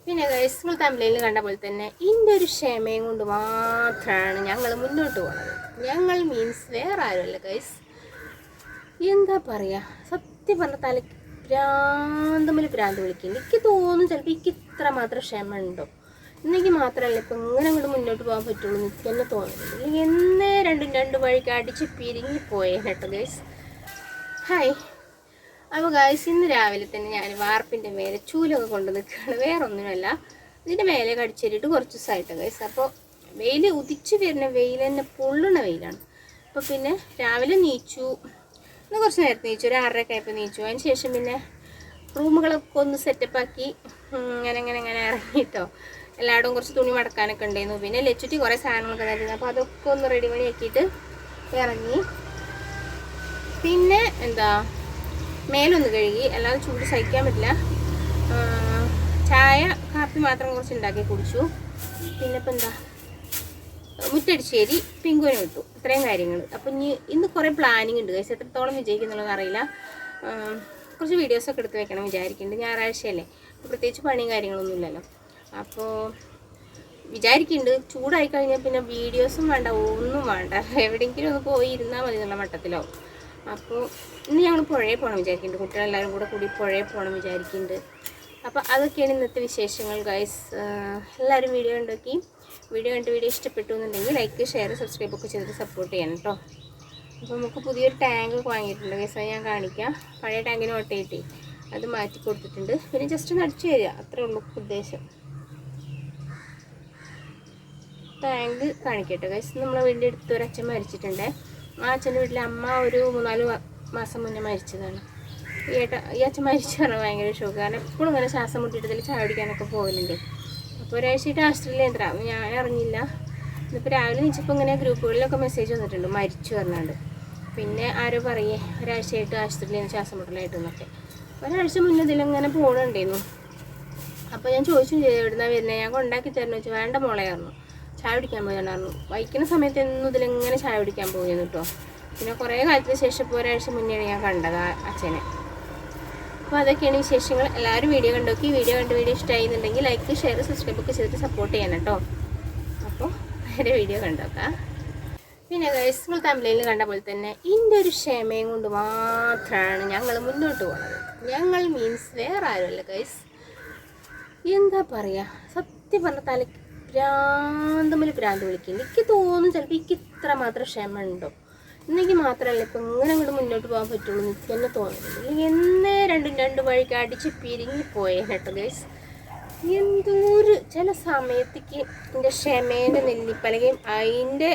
പിന്നെ ഗൈസ് നിങ്ങൾ തമിഴിൽ കണ്ട പോലെ തന്നെ ഇതിൻ്റെ ഒരു ക്ഷമയും കൊണ്ട് മാത്രമാണ് ഞങ്ങൾ മുന്നോട്ട് പോകുന്നത്. ഞങ്ങൾ മീൻസ് വേറെ ആരുമല്ല ഗൈസ്. എന്താ പറയുക, സത്യം പറഞ്ഞ തലയ്ക്ക് ഭ്രാന്തമിൽ ഭ്രാന്ത് വിളിക്കുന്നുണ്ട്. എനിക്ക് തോന്നുന്നു ചിലപ്പോൾ എനിക്ക് ഇത്ര മാത്രം ക്ഷമ ഉണ്ടോ എന്നെങ്കിൽ മാത്രമല്ല ഇപ്പം ഇങ്ങനെ അങ്ങോട്ട് മുന്നോട്ട് പോകാൻ പറ്റുള്ളൂ എനിക്ക് തന്നെ തോന്നുന്നുണ്ട്. അല്ലെങ്കിൽ എന്നേ രണ്ട് വഴിക്ക് അടിച്ച് പിരിഞ്ഞിപ്പോയേ കേട്ടോ ഗൈസ്. ഹായ്. അപ്പോൾ ഗൈസ് ഇന്ന് രാവിലെ തന്നെ ഞാൻ വാർപ്പിൻ്റെ മേലെ ചൂലൊക്കെ കൊണ്ട് നിൽക്കുകയാണ്. വേറെ ഒന്നുമല്ല, ഇതിൻ്റെ മേലെ കടിച്ചേരിട്ട് കുറച്ച് ദിവസമായിട്ട് ഗൈസ്. അപ്പോൾ വെയിൽ ഉദിച്ച് വരുന്ന വെയിൽ തന്നെ പൊള്ളണ വെയിലാണ്. അപ്പോൾ പിന്നെ രാവിലെ നീച്ചു, ഇന്ന് കുറച്ച് നേരത്തെ നീച്ചു, ഒരു 6:30 ആയപ്പോൾ നീച്ചു. അതിന് ശേഷം പിന്നെ റൂമുകളൊക്കെ ഒന്ന് സെറ്റപ്പാക്കി ഇങ്ങനെ ഇറങ്ങിയിട്ടോ. എല്ലായിടവും കുറച്ച് തുണി മടക്കാനൊക്കെ ഉണ്ടായിരുന്നു. പിന്നെ ലച്ചുറ്റി കുറേ സാധനങ്ങളൊക്കെ തരുന്നു. അപ്പോൾ അതൊക്കെ ഒന്ന് റെഡി ആക്കിയിട്ട് ഇറങ്ങി. പിന്നെ എന്താ മേലൊന്ന് കഴുകി, അല്ലാതെ ചൂട് സഹിക്കാൻ പറ്റില്ല. ചായ കാപ്പി മാത്രം കുറച്ച് ഉണ്ടാക്കി കുടിച്ചു. പിന്നെ ഇപ്പം എന്താ മുറ്റടിച്ചേരി പിങ്കുവിനെ വിട്ടു. ഇത്രയും കാര്യങ്ങൾ. അപ്പം ഇന്ന് കുറേ പ്ലാനിങ് ഉണ്ട് ഗൈസ്. എത്രത്തോളം വിജയിക്കുന്നുള്ളത് അറിയില്ല. കുറച്ച് വീഡിയോസൊക്കെ എടുത്ത് വെക്കണം വിചാരിക്കുന്നുണ്ട്. ഞായറാഴ്ചയല്ലേ, പ്രത്യേകിച്ച് പണിയും കാര്യങ്ങളൊന്നും ഇല്ലല്ലോ. അപ്പോൾ വിചാരിക്കുന്നുണ്ട് ചൂടായി കഴിഞ്ഞാൽ പിന്നെ വീഡിയോസും വേണ്ട, ഒന്നും വേണ്ട, എവിടെയെങ്കിലും ഒന്ന് പോയി ഇരുന്നാൽ മതി എന്നുള്ള മട്ടത്തിലോ. അപ്പോൾ ഇന്ന് ഞങ്ങൾ പുഴയിൽ പോകണം വിചാരിക്കുന്നുണ്ട്. കുട്ടികളെല്ലാവരും കൂടി പുഴയിൽ പോകണം വിചാരിക്കുന്നുണ്ട്. അപ്പോൾ അതൊക്കെയാണ് ഇന്നത്തെ വിശേഷങ്ങൾ ഗൈസ്. എല്ലാവരും വീഡിയോ കണ്ട് വീഡിയോ ഇഷ്ടപ്പെട്ടു എന്നുണ്ടെങ്കിൽ ലൈക്ക്, ഷെയർ, സബ്സ്ക്രൈബ് ഒക്കെ ചെയ്തിട്ട് സപ്പോർട്ട് ചെയ്യണം കേട്ടോ. അപ്പോൾ നമുക്ക് പുതിയൊരു ടാങ്ക് വാങ്ങിയിട്ടുണ്ട് ഗൈസ്. അത് ഞാൻ കാണിക്കാം. പഴയ ടാങ്കിന് ഓട്ടയിട്ട് അത് മാറ്റി കൊടുത്തിട്ടുണ്ട്. പിന്നെ ജസ്റ്റ് ഒന്ന് അടിച്ചു തരിക, അത്രേ ഉള്ളൂ ഉദ്ദേശം. ടാങ്ക് കാണിക്കട്ടെ ഗൈസ്. നമ്മളെ വീടിൻ്റെ അടുത്ത് ഒരു അച്ഛൻ മരിച്ചിട്ടുണ്ട്. ആ അച്ഛൻ്റെ വീട്ടിലെ അമ്മ ഒരു 3-4 മാസം മുന്നേ മരിച്ചതാണ്. ഈ അച്ഛൻ മരിച്ചു പറഞ്ഞാൽ ഭയങ്കര ഷോക്ക്. കാരണം എപ്പോഴും ഇങ്ങനെ ശ്വാസം മുട്ടിയിട്ട് ഇതിൽ ചായ കുടിക്കാനൊക്കെ പോകലുണ്ട്. അപ്പോൾ ഒരാഴ്ചയായിട്ട് ആസ്ട്രേലിയ ഞാൻ അറിഞ്ഞില്ല. ഇന്നിപ്പോൾ രാവിലെ നീച്ചപ്പോൾ ഇങ്ങനെ ഗ്രൂപ്പുകളിലൊക്കെ മെസ്സേജ് വന്നിട്ടുണ്ട് മരിച്ചു പറഞ്ഞാണ്ട്. പിന്നെ ആരോ പറയേ ഒരാഴ്ചയായിട്ട് ആശുപത്രിയിൽ ശ്വാസം മുട്ടലായിട്ടെന്നൊക്കെ. ഒരാഴ്ച മുന്നേ ഇതിലിങ്ങനെ പോകണുണ്ടായിരുന്നു. അപ്പോൾ ഞാൻ ചോദിച്ചു എവിടുന്നാണ് വരുന്നത്, ഞാൻ കൊണ്ടാക്കി തരുന്നു വെച്ചാൽ വേണ്ട മോളെയായിരുന്നു, ചായ കുടിക്കാൻ പോയതുകൊണ്ടായിരുന്നു. വൈക്കുന്ന സമയത്ത് എന്നും ഇതിലിങ്ങനെ ചായ കുടിക്കാൻ പോകുന്നു കേട്ടോ. പിന്നെ കുറേ കാലത്തിന് ശേഷം ഇപ്പോൾ ഒരാഴ്ച മുന്നെയാണ് ഞാൻ കണ്ടത് അച്ഛനെ. അപ്പോൾ അതൊക്കെയാണ് വിശേഷങ്ങൾ. എല്ലാവരും വീഡിയോ കണ്ടോക്കി. വീഡിയോ ഇഷ്ടമായി എന്നുണ്ടെങ്കിൽ ലൈക്ക്, ഷെയർ, സബ്സ്ക്രൈബ് ഒക്കെ ചെയ്തിട്ട് സപ്പോർട്ട് ചെയ്യണം കേട്ടോ. അപ്പോൾ വേറെ വീഡിയോ കണ്ടോക്കാം. പിന്നെ ഗൈസ് നിങ്ങൾ തമിഴിൽ കണ്ട പോലെ തന്നെ ഇതിൻ്റെ ഒരു ക്ഷമയും കൊണ്ട് മാത്രമാണ് ഞങ്ങൾ മുന്നോട്ട് പോകുന്നത്. ഞങ്ങൾ മീൻസ് വേറെ ആരുമല്ല ഗൈസ്. എന്താ പറയുക, സത്യം പറഞ്ഞ തലയ്ക്ക് ഭ്രാന്തമിൽ ഭ്രാന്ത് വിളിക്കുന്നുണ്ട്. എനിക്ക് തോന്നുന്നു ചിലപ്പോൾ എനിക്ക് ഇത്ര മാത്രം ക്ഷമ ഉണ്ടോ എന്നെങ്കിൽ മാത്രമല്ല ഇപ്പം ഇങ്ങനെ അങ്ങോട്ട് മുന്നോട്ട് പോകാൻ പറ്റുള്ളൂ എനിക്ക് തന്നെ തോന്നുന്നുണ്ട്. അല്ലെങ്കിൽ എന്നേ രണ്ട് വഴിക്ക് അടിച്ച് പിരിഞ്ഞിപ്പോയേ കേട്ടോ ഗൈസ്. എന്തോരു ചില സമയത്തേക്ക് എൻ്റെ ക്ഷമേൻ്റെ നെല്ലിപ്പലകയും അതിൻ്റെ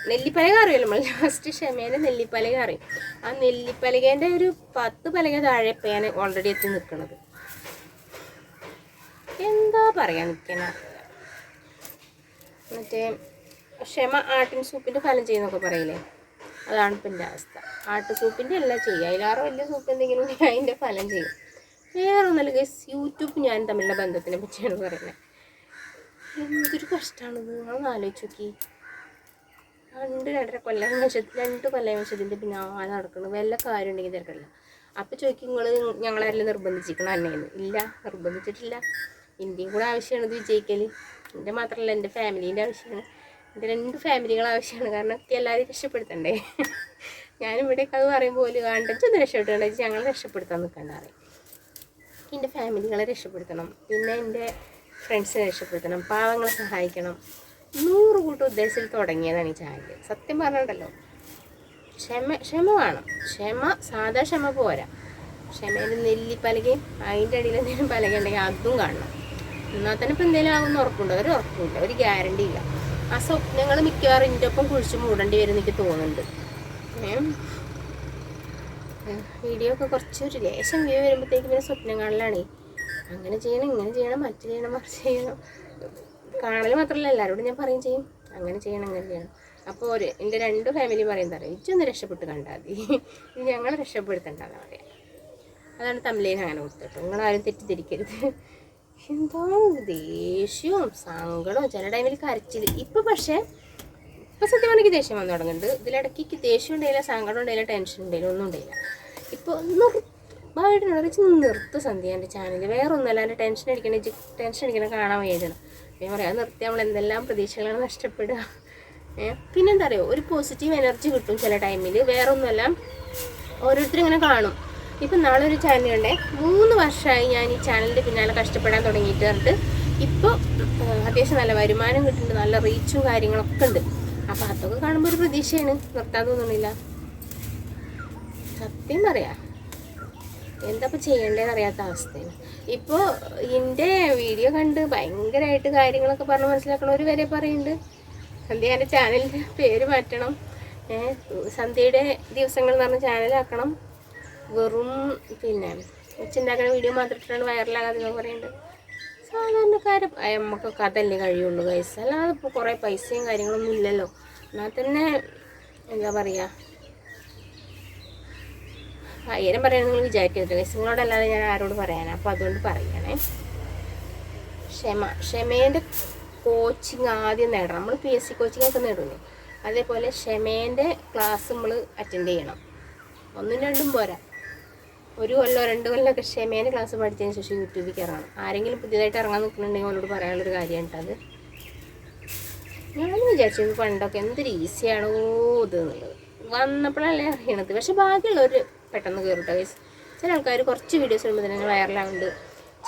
നെല്ലിപ്പലക അറിയുമല്ലോ നമ്മൾ, ലാസ്റ്റ് ക്ഷമേൻ്റെ നെല്ലിപ്പലക അറിയും. ആ നെല്ലിപ്പലകേൻ്റെ ഒരു 10 പലക താഴെ ഇപ്പം ഞാൻ ഓൾറെഡി എത്തി നിൽക്കുന്നത്. എന്താ പറയാൻ നിൽക്കണം. മറ്റേ ക്ഷമ ആട്ടിൻ സൂപ്പിൻ്റെ ഫലം ചെയ്യുന്നൊക്കെ പറയില്ലേ, അതാണ് ഇപ്പം എൻ്റെ അവസ്ഥ. ആട്ട് സൂപ്പിൻ്റെ എല്ലാം ചെയ്യുക, അതിലാറോ വലിയ സൂപ്പ് എന്തെങ്കിലും അതിൻ്റെ ഫലം ചെയ്യും. വേറെ ഒന്നല്ല ഗൈസ്, യൂട്യൂബ് ഞാൻ തമ്മിലുള്ള ബന്ധത്തിനെ പറ്റിയാണ് പറയുന്നത്. എന്തൊരു കഷ്ടമാണിത്, നിങ്ങളൊന്ന് ആലോചിച്ച് നോക്കി. 2 കൊല്ലം വെച്ചതിൻ്റെ പിന്നെ നടക്കണം. വല്ല കാര്യം ഉണ്ടെങ്കിൽ തിരക്കില്ല. അപ്പോൾ ചോദിക്കും നിങ്ങൾ ഞങ്ങളാരെല്ലാം നിർബന്ധിച്ചിരിക്കണം അന്നേന്ന്. ഇല്ല, നിർബന്ധിച്ചിട്ടില്ല. എൻ്റെയും കൂടെ ആവശ്യമാണ് ഇത് വിജയിക്കൽ. എൻ്റെ മാത്രമല്ല, എൻ്റെ ഫാമിലീൻ്റെ ആവശ്യമാണ്, എൻ്റെ 2 ഫാമിലികളെ ആവശ്യമാണ്. കാരണം എല്ലാവരും രക്ഷപ്പെടുത്തണ്ടേ. ഞാനിവിടെയൊക്കെ അത് പറയുമ്പോൾ കണ്ടൊന്ന് രക്ഷപ്പെടുത്തണ്ട, ഞങ്ങളെ രക്ഷപ്പെടുത്താൻ നിൽക്കണ്ട പറയും. എൻ്റെ ഫാമിലികളെ രക്ഷപ്പെടുത്തണം, പിന്നെ എൻ്റെ ഫ്രണ്ട്സിനെ രക്ഷപ്പെടുത്തണം, പാവങ്ങളെ സഹായിക്കണം. 100 കൂട്ടം ഉദ്ദേശത്തിൽ തുടങ്ങിയതാണ് ഈ ചാനൽ. സത്യം പറഞ്ഞിട്ടല്ലോ, ക്ഷമ വേണം. സാധാ ക്ഷമ പോരാ. ക്ഷമേൻ്റെ നെല്ലിപ്പലകയും അതിൻ്റെ അടിയിൽ എന്തെങ്കിലും പലക ഉണ്ടെങ്കിൽ അതും കാണണം. എന്നാൽ തന്നെ ഇപ്പം എന്തെങ്കിലും ആകുമെന്ന് ഉറപ്പുണ്ടോ? ഒരു ഉറപ്പുമില്ല, ഒരു ഗ്യാരണ്ടി ഇല്ല. ആ സ്വപ്നങ്ങൾ മിക്കവാറും ഇതിൻ്റെ ഒപ്പം കുഴിച്ച് മൂടേണ്ടി വരും എനിക്ക് തോന്നുന്നുണ്ട്. വീഡിയോ ഒക്കെ കുറച്ചൊരു ലേശം വ്യൂ വരുമ്പോഴത്തേക്ക് പിന്നെ സ്വപ്നങ്ങളിലാണ് അങ്ങനെ ചെയ്യണം, ഇങ്ങനെ ചെയ്യണം, മറ്റു ചെയ്യണം, മറിച്ച് ചെയ്യണം. കാണൽ മാത്രമല്ല, എല്ലാവരോടും ഞാൻ പറയും ചെയ്യും, അങ്ങനെ ചെയ്യണം, അങ്ങനെ ചെയ്യണം. അപ്പോൾ എൻ്റെ 2 ഫാമിലി പറയുന്നത് അറിയാം, ഇച്ചൊന്ന് രക്ഷപ്പെട്ട് കണ്ടാൽ മതി, ഇത് ഞങ്ങളെ രക്ഷപ്പെടുത്തേണ്ടതെന്ന് പറയാം. അതാണ് തമിഴിൽ അങ്ങനെ കൊടുത്തിട്ട്. നിങ്ങളാരും തെറ്റിദ്ധരിക്കരുത്. എന്താണ് ദേഷ്യവും സങ്കടവും, ചില ടൈമിൽ കരച്ചിൽ. ഇപ്പം സത്യം പറഞ്ഞെങ്കിൽ ദേഷ്യം വന്നു തുടങ്ങുന്നുണ്ട്. ഇതിലിടയ്ക്ക് ദേഷ്യം ഉണ്ടായില്ല, സങ്കടം ഉണ്ടായില്ല, ടെൻഷൻ ഉണ്ടായില്ല, ഒന്നും ഉണ്ടായില്ല. ഇപ്പോൾ ഭാവിയോട് വെച്ച് നിർത്ത് സന്ധ്യ എൻ്റെ ചാനൽ, വേറെ ഒന്നുമല്ല എൻ്റെ ടെൻഷൻ അടിക്കണ കാണാൻ വേണ്ടിയാണ്. ഞാൻ പറയാം അത് നിർത്തി നമ്മൾ എന്തെല്ലാം പ്രതീക്ഷകളാണ് നഷ്ടപ്പെടുക. പിന്നെന്താ അറിയോ, ഒരു പോസിറ്റീവ് എനർജി കിട്ടും ചില ടൈമിൽ. വേറെ ഒന്നുമല്ല, ഓരോരുത്തരും ഇങ്ങനെ കാണും. ഇപ്പം നാളെ ഒരു ചാനലുണ്ടേ, 3 വർഷമായി ഞാൻ ഈ ചാനലിൻ്റെ പിന്നാലെ കഷ്ടപ്പെടാൻ തുടങ്ങിയിട്ട് പറഞ്ഞിട്ട് ഇപ്പോൾ അത്യാവശ്യം നല്ല വരുമാനം കിട്ടുന്നുണ്ട്, നല്ല റീച്ചും കാര്യങ്ങളൊക്കെ ഉണ്ട്. അപ്പോൾ അതൊക്കെ കാണുമ്പോൾ ഒരു പ്രതീക്ഷയാണ്, നിർത്താൻ തോന്നുന്നില്ല. സത്യം പറയാം, എന്താ ഇപ്പോൾ ചെയ്യേണ്ടതെന്ന് അറിയാത്ത അവസ്ഥയാണ്. ഇപ്പോൾ എൻ്റെ വീഡിയോ കണ്ട് ഭയങ്കരമായിട്ട് കാര്യങ്ങളൊക്കെ പറഞ്ഞ് മനസ്സിലാക്കണവർ വരെ പറയുന്നുണ്ട് സന്ധ്യ എൻ്റെ ചാനലിൻ്റെ പേര് മാറ്റണം, സന്ധ്യയുടെ ദിവസങ്ങൾ എന്ന് പറഞ്ഞ ചാനലാക്കണം, വെറും പിന്നെ വെച്ചുണ്ടാക്കുന്ന വീഡിയോ മാത്രം ഇട്ടിട്ടാണ് വൈറലാകാതെ പറയുന്നുണ്ട്. സാധാരണക്കാരെ നമുക്കൊക്കെ അതല്ലേ കഴിയുള്ളൂ ഗൈസ്, അല്ലാതെ ഇപ്പോൾ കുറേ പൈസയും കാര്യങ്ങളൊന്നും ഇല്ലല്ലോ. എന്നാൽ തന്നെ എന്താ പറയുക, 1000 പറയാൻ നിങ്ങൾ വിചാരിക്കരുത് ഗൈസ്, നിങ്ങളോടല്ലാതെ ഞാൻ ആരോട് പറയാനാണ്. അപ്പോൾ അതുകൊണ്ട് പറയുകയാണേ, ക്ഷമേൻ്റെ കോച്ചിങ് ആദ്യം നേടണം. നമ്മൾ PSC കോച്ചിങ്ങൊക്കെ നേടുന്നു, അതേപോലെ ക്ഷമേൻ്റെ ക്ലാസ് നമ്മൾ അറ്റൻഡ് ചെയ്യണം. 1ഉം 2ഉം പോരാ, 1 കൊല്ലോ 2 കൊല്ലമൊക്കെ ക്ഷമേൻ്റെ ക്ലാസ് പഠിച്ചതിന് ശേഷം യൂട്യൂബിൽ ഇറങ്ങണം. ആരെങ്കിലും പുതിയതായിട്ട് ഇറങ്ങാൻ നിൽക്കുന്നുണ്ടെങ്കിൽ അവരോട് പറയാനുള്ളൊരു കാര്യമാണ് അത്. ഞാൻ വിചാരിച്ചത് പണ്ടൊക്കെ എന്തൊരു ഈസിയാണോ ഇത് എന്നുള്ളത്, വന്നപ്പോഴല്ലേ അറിയണത്. പക്ഷെ ബാക്കിയുള്ളവർ പെട്ടെന്ന് കയറിട്ട കേസ്. ചില ആൾക്കാർ കുറച്ച് വീഡിയോസ് വരുമ്പോൾ തന്നെ വൈറലാവുന്നുണ്ട്,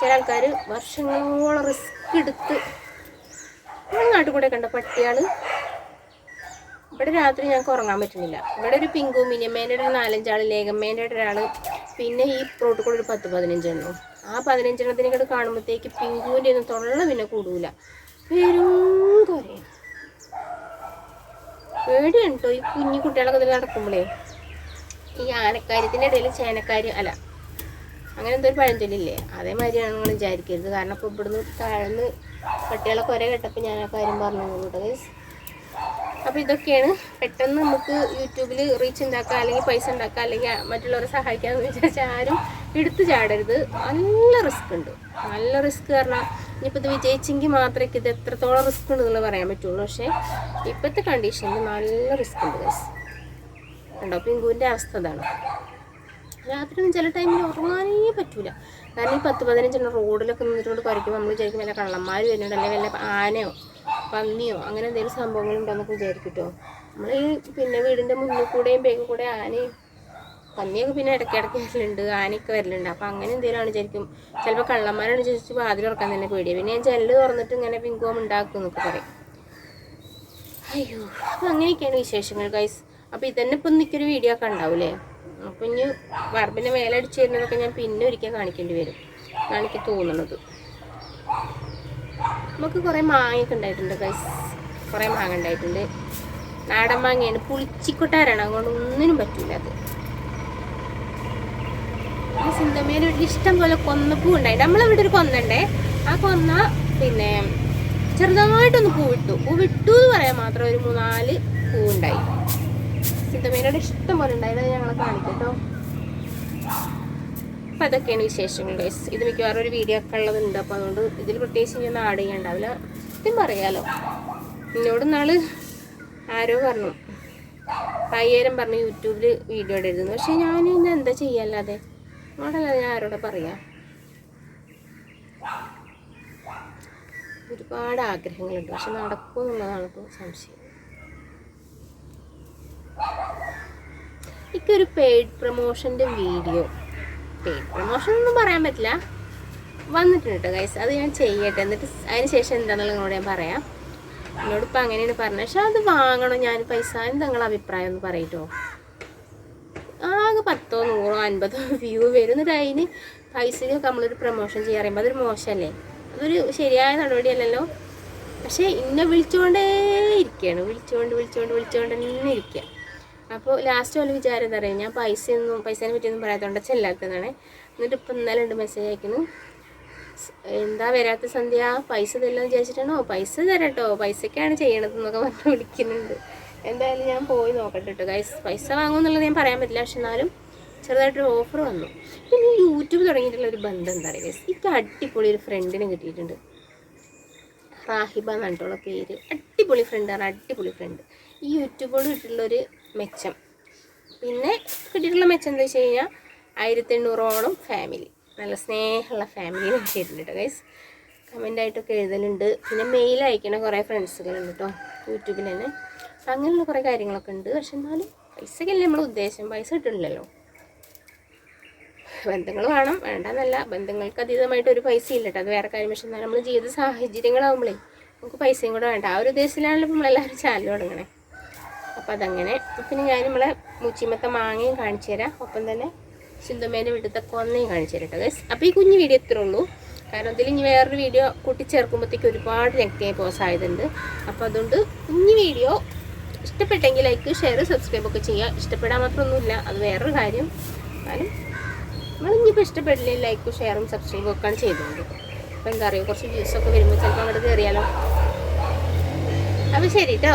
ചില ആൾക്കാർ വർഷങ്ങളോളം റിസ്ക് എടുത്ത്. നമ്മുടെ നാട്ടിൽ കൂടെ കണ്ട പട്ടിയാൾ ഇവിടെ രാത്രി ഞങ്ങൾക്ക് ഉറങ്ങാൻ പറ്റുന്നില്ല. ഇവിടെ ഒരു പിങ്കു, മിനിമേൻ്റെ ഒരു 4-5 ആൾ, ലേഖമ്മേൻ്റെ ഒരാൾ, പിന്നെ ഈ റോട്ടിൽ കൂടെ ഒരു 10-15 എണ്ണം. ആ 15 എണ്ണത്തിനൊക്കെ കാണുമ്പോഴത്തേക്ക് പിങ്കുവിൻ്റെ ഒന്നും തൊള്ള പിന്നെ കൂടൂല, പേരും കുറയും. പേടിയാണ് കേട്ടോ ഈ കുഞ്ഞു കുട്ടികളൊക്കെ ഇതിൽ നടക്കുമ്പോഴേ. ഈ ആനക്കാര്യത്തിൻ്റെ ഇടയിൽ ചേനക്കാര്യം അല്ല, അങ്ങനെ എന്തോ ഒരു പഴഞ്ചൊല്ലില്ലേ, അതേമാതിരിയാണ് നിങ്ങൾ വിചാരിക്കരുത്. കാരണം ഇപ്പോൾ ഇവിടുന്ന് താഴ്ന്ന് പട്ടികളൊക്കെ ഒരേ കേട്ടപ്പോൾ ഞാൻ ആ കാര്യം പറഞ്ഞു കേട്ടോ ഗൈസ്. അപ്പോൾ ഇതൊക്കെയാണ് പെട്ടെന്ന് നമുക്ക് യൂട്യൂബിൽ റീച്ച് ഉണ്ടാക്കുക, അല്ലെങ്കിൽ പൈസ ഉണ്ടാക്കുക, അല്ലെങ്കിൽ മറ്റുള്ളവരെ സഹായിക്കാമെന്ന് വിചാരിച്ചാൽ ആരും എടുത്തു ചാടരുത്. നല്ല റിസ്ക് ഉണ്ട്, നല്ല റിസ്ക്. കാരണം ഇനിയിപ്പോൾ ഇത് വിജയിച്ചെങ്കിൽ മാത്രമേ ഇത് എത്രത്തോളം റിസ്ക് ഉണ്ടെന്നുള്ളത് പറയാൻ പറ്റുള്ളൂ. പക്ഷേ ഇപ്പോഴത്തെ കണ്ടീഷനിൽ നല്ല റിസ്ക് ഉണ്ട് ഗൈസ്. ഉണ്ടോ പിങ്കുവിൻ്റെ അവസ്ഥ അതാണ്. രാത്രിയൊന്നും ചില ടൈമിൽ ഉറങ്ങാനേ പറ്റൂല. കാരണം ഈ 10-15 എണ്ണം റോഡിലൊക്കെ നിന്നിട്ട് കുറയ്ക്കുമ്പോൾ നമ്മൾ വിചാരിക്കും വല്ല കള്ളന്മാർ വരുന്നുണ്ട്, അല്ലെങ്കിൽ വല്ല ആനയോ പന്നിയോ അങ്ങനെ എന്തെങ്കിലും സംഭവങ്ങളുണ്ടോയെന്നൊക്കെ വിചാരിക്കട്ടോ. നമ്മൾ ഈ പിന്നെ വീടിൻ്റെ മുന്നിൽ കൂടെയും ബേക്കിൽ കൂടെ ആനയും പന്നിയൊക്കെ പിന്നെ ഇടയ്ക്കിടയ്ക്ക് വരലുണ്ട്, ആനയൊക്കെ വരലുണ്ട്. അപ്പോൾ അങ്ങനെ എന്തെങ്കിലും ആണ് വിചാരിക്കും. ചിലപ്പോൾ കള്ളന്മാരാണ് ചോദിച്ചു വാതിൽ തുറക്കാൻ തന്നെ പേടിയാണ്. പിന്നെ ഞാൻ ജനൽ തുറന്നിട്ട് ഇങ്ങനെ പിങ്കുവം ഉണ്ടാക്കും എന്നൊക്കെ പറയും. അയ്യോ, അപ്പോൾ അങ്ങനെയൊക്കെയാണ് വിശേഷങ്ങൾ ഗൈസ്. അപ്പോൾ ഇതന്നെ ഇപ്പം എനിക്കൊരു വീഡിയോ ഒക്കെ ഉണ്ടാവില്ലേ. അപ്പോൾ ഇനി വറമ്പിൻ്റെ മേലടിച്ച് തരുന്നതൊക്കെ ഞാൻ പിന്നെ ഒരിക്കൽ കാണിക്കേണ്ടി വരും, എനിക്ക് തോന്നുന്നത്. നമുക്ക് കുറേ മാങ്ങയൊക്കെ ഉണ്ടായിട്ടുണ്ട് ഗൈസ്, കുറേ മാങ്ങ ഉണ്ടായിട്ടുണ്ട്. നാടൻ മാങ്ങയാണ്, പുളിച്ചിക്കൊട്ടാരാണ്, അതുകൊണ്ട് ഒന്നിനും പറ്റില്ല അത്. ആ സിന്തമ്മേൻ്റെ വീട്ടിൽ ഇഷ്ടം പോലെ കൊന്നപ്പൂ ഉണ്ടായിട്ട്, നമ്മളിവിടെ ഒരു കൊന്നുണ്ടേ. ആ കൊന്ന പിന്നെ ചെറുതായിട്ടൊന്ന് പൂവിട്ടു എന്ന് പറയാൻ മാത്രം ഒരു 3-4 പൂവുണ്ടായി. സിന്തമ്മേനോട് ഇഷ്ടം പോലെ ഉണ്ടായത് ഞങ്ങളെ കാണിക്കട്ടോ. അപ്പം അതൊക്കെയാണ് വിശേഷങ്ങൾ ഗൈസ്. ഇത് മിക്കവാറും ഒരു വീഡിയോ ഒക്കെ ഉള്ളതുണ്ട്. അപ്പോൾ അതുകൊണ്ട് ഇതിൽ പ്രത്യേകിച്ച് ഇനി ആഡ് ചെയ്യാണ്ടാവില്ല, സത്യം പറയാലോ. എന്നോട് നാള് ആരോ പറഞ്ഞു 1000 പറഞ്ഞു യൂട്യൂബിൽ വീഡിയോ ഇടരുതെന്ന്. പക്ഷേ ഞാൻ ഇന്ന് എന്താ ചെയ്യാല്ലാതെ, അതല്ലാതെ ഞാൻ ആരോടെ പറയാം. ഒരുപാട് ആഗ്രഹങ്ങളുണ്ട്, പക്ഷെ നടക്കുമെന്നുള്ളതാണ് ഇപ്പോൾ സംശയം. എനിക്കൊരു പെയ്ഡ് പ്രൊമോഷൻ്റെ വീഡിയോ, പെയ്ഡ് പ്രൊമോഷൻ ഒന്നും പറയാൻ പറ്റില്ല, വന്നിട്ടുണ്ട് കേട്ടോ ഗൈസ്. അത് ഞാൻ ചെയ്യട്ടെ, എന്നിട്ട് അതിന് ശേഷം എന്താണെന്നുള്ളത് നിങ്ങളോട് ഞാൻ പറയാം. എന്നോടിപ്പോൾ അങ്ങനെയാണ് പറഞ്ഞത്. പക്ഷെ അത് വാങ്ങണോ ഞാൻ പൈസ, എന്താ നിങ്ങളുടെ അഭിപ്രായം ഒന്ന് പറയട്ടോ. ആകെ 10, 100, 50 വ്യൂ വരും. എന്നിട്ട് അതിന് പൈസയൊക്കെ നമ്മളൊരു പ്രൊമോഷൻ ചെയ്യാൻ പറയുമ്പോൾ അതൊരു മോശമല്ലേ, അതൊരു ശരിയായ നടപടിയല്ലല്ലോ. പക്ഷേ ഇന്നെ വിളിച്ചുകൊണ്ടേ ഇരിക്കുകയാണ്, വിളിച്ചുകൊണ്ട് തന്നെ ഇരിക്കുക. അപ്പോൾ ലാസ്റ്റ് പോലെ വിചാരം എന്താ പറയുക, ഞാൻ പൈസേനെ പറ്റിയൊന്നും പറയാത്തതുകൊണ്ട് ചെല്ലാത്തതാണ്. എന്നിട്ട് ഇപ്പം ഇന്നലെ 2 മെസ്സേജ് അയക്കുന്നു, എന്താ വരാത്ത സന്ധ്യ, പൈസ തരില്ലെന്ന് വിചാരിച്ചിട്ടാണോ, പൈസ തരാട്ടോ, പൈസക്കാണ് ചെയ്യണതെന്നൊക്കെ പറഞ്ഞ് വിളിക്കുന്നുണ്ട്. എന്തായാലും ഞാൻ പോയി നോക്കട്ടെ കേട്ടോ ഗൈസ്. പൈസ വാങ്ങുമെന്നുള്ളത് ഞാൻ പറയാൻ പറ്റില്ല, പക്ഷെ എന്നാലും ചെറുതായിട്ടൊരു ഓഫർ വന്നു. പിന്നെ യൂട്യൂബ് തുടങ്ങിയിട്ടുള്ള ഒരു ബന്ധം എന്താ പറയുക ഗൈസ്, എനിക്ക് അടിപൊളി ഒരു ഫ്രണ്ടിനെ കിട്ടിയിട്ടുണ്ട്. റാഹിബ എന്നിട്ടുള്ള പേര്, അടിപൊളി ഫ്രണ്ടാണ്, അടിപൊളി ഫ്രണ്ട്. ഈ യൂട്യൂബോട് കിട്ടിയിട്ടുള്ളൊരു മെച്ചം, പിന്നെ കിട്ടിയിട്ടുള്ള മെച്ചം എന്താ വെച്ച് കഴിഞ്ഞാൽ 1800ഓളം ഫാമിലി, നല്ല സ്നേഹമുള്ള ഫാമിലി ചെയ്തിട്ടുണ്ട് കേട്ടോ ഗൈസ്. കമൻ്റായിട്ടൊക്കെ എഴുതലുണ്ട്. പിന്നെ മെയിൽ അയക്കണ കുറേ ഫ്രണ്ട്സുകളുണ്ട് കേട്ടോ യൂട്യൂബിൽ തന്നെ. അപ്പം അങ്ങനെയുള്ള കുറേ കാര്യങ്ങളൊക്കെ ഉണ്ട്. പക്ഷെ എന്നാലും പൈസക്കല്ലേ നമ്മൾ ഉദ്ദേശം, പൈസ കിട്ടുന്നില്ലല്ലോ. ബന്ധങ്ങൾ വേണം, വേണ്ടെന്നല്ല, ബന്ധങ്ങൾക്ക് അതീതമായിട്ടൊരു പൈസ ഇല്ല കേട്ടോ, അത് വേറെ കാര്യം. പക്ഷെ എന്നാൽ നമ്മൾ ജീവിത സാഹചര്യങ്ങളാകുമ്പോഴേ നമുക്ക് പൈസയും കൂടെ വേണ്ട. ആ ഒരു ഉദ്ദേശത്തിലാണല്ലോ നമ്മളെല്ലാവരും ചാനൽ തുടങ്ങണേ. അപ്പോൾ അതങ്ങനെ. പിന്നെ ഞാൻ നമ്മളെ മൂച്ചിമത്തെ മാങ്ങയും കാണിച്ചു തരാം, ഒപ്പം തന്നെ സിന്ധുമ്മേൻ്റെ വീട്ടിലത്തെ കൊന്നയും കാണിച്ചു തരാം കേട്ടോ ഗൈസ്. അപ്പോൾ ഈ കുഞ്ഞു വീഡിയോ ഇത്രേ ഉള്ളൂ. കാരണം ഇതിൽ ഇനി വേറൊരു വീഡിയോ കൂട്ടിച്ചേർക്കുമ്പോഴത്തേക്ക് ഒരുപാട് ലെങ്തിയായി പോകാൻ സാധ്യതയുണ്ട്. അപ്പോൾ അതുകൊണ്ട് കുഞ്ഞു വീഡിയോ ഇഷ്ടപ്പെട്ടെങ്കിൽ ലൈക്ക്, ഷെയർ, സബ്സ്ക്രൈബൊക്കെ ചെയ്യുക. ഇഷ്ടപ്പെടാൻ മാത്രമൊന്നുമില്ല, അത് വേറൊരു കാര്യം. കാരണം നിങ്ങളിപ്പോൾ ഇഷ്ടപ്പെടില്ലെങ്കിൽ ലൈക്കും ഷെയറും സബ്സ്ക്രൈബും ഒക്കെയാണ് ചെയ്തുകൊണ്ട്. അപ്പോൾ എന്താ പറയുക, കുറച്ച് വ്യൂസൊക്കെ വരുമ്പോൾ ചിലപ്പോൾ അങ്ങോട്ട് കയറിയാലോ. അപ്പോൾ ശരി കേട്ടോ.